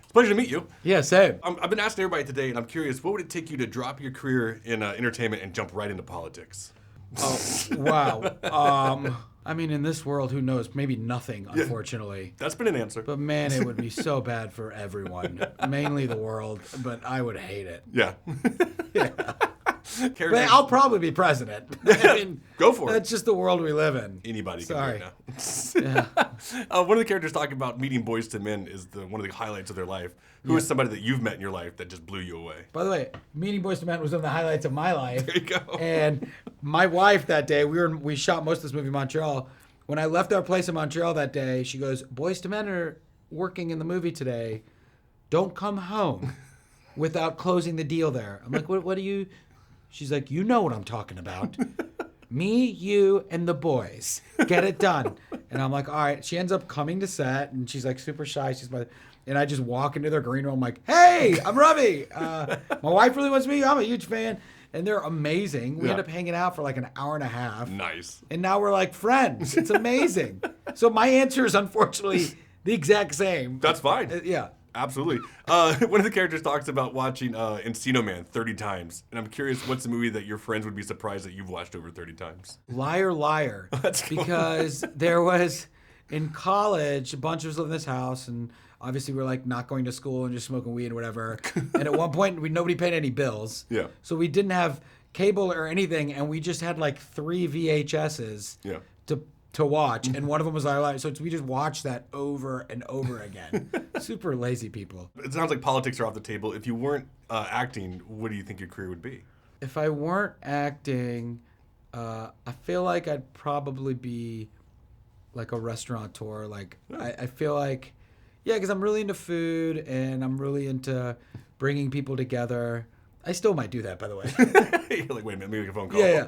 It's a pleasure to meet you. Yeah, same. I've been asking everybody today, and I'm curious, what would it take you to drop your career in entertainment and jump right into politics? Oh, wow. I mean, in this world, who knows? Maybe nothing, unfortunately. That's been an answer. But man, it would be so bad for everyone. Mainly the world, but I would hate it. Yeah. Yeah. But I'll probably be president. I mean, Go for it. That's just the world we live in. Anybody Sorry. can do it now. One of the characters talking about meeting boys to men is one of the highlights of their life. Who is somebody that you've met in your life that just blew you away? By the way, meeting Boys to Men was one of the highlights of my life. There you go. And my wife that day, we shot most of this movie in Montreal. When I left our place in Montreal that day, she goes, Boys to Men are working in the movie today. Don't come home without closing the deal there. I'm like, what do you... She's like, you know what I'm talking about. Me, you, and the boys. Get it done. And I'm like, all right. She ends up coming to set, and she's like super shy. And I just walk into their green room. I'm like, hey, I'm Ravi. My wife really wants me. I'm a huge fan. And they're amazing. We end up hanging out for like an hour and a half. Nice. And now we're like friends. It's amazing. So my answer is unfortunately the exact same. That's fine. Yeah. Absolutely. One of the characters talks about watching Encino Man 30 times. And I'm curious, what's the movie that your friends would be surprised that you've watched over 30 times? Liar, Liar. That's cool. Because there was, in college, a bunch of us lived in this house, and obviously we were like not going to school and just smoking weed and whatever. And at one point, nobody paid any bills. Yeah. So we didn't have cable or anything, and we just had like 3 VHSs to watch, and one of them was Liar, Liar. So we just watched that over and over again. Super lazy people. It sounds like politics are off the table. If you weren't acting, what do you think your career would be? If I weren't acting, I feel like I'd probably be like a restaurateur. Like I feel like, because I'm really into food and I'm really into bringing people together. I still might do that, by the way. You're like, wait a minute, maybe make a phone call. Yeah.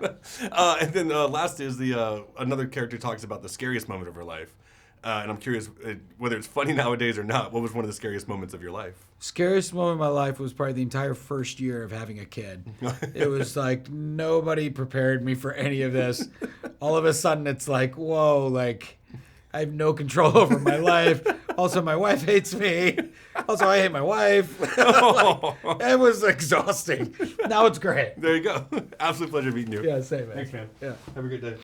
And then last is another character talks about the scariest moment of her life. And I'm curious, whether it's funny nowadays or not, what was one of the scariest moments of your life? Scariest moment of my life was probably the entire first year of having a kid. It was like nobody prepared me for any of this. All of a sudden, it's like, whoa, like I have no control over my life. Also, my wife hates me. Also, I hate my wife. It was exhausting. Now it's great. There you go. Absolute pleasure meeting you. Yeah, same, man. Thanks, man. Yeah. Have a great day.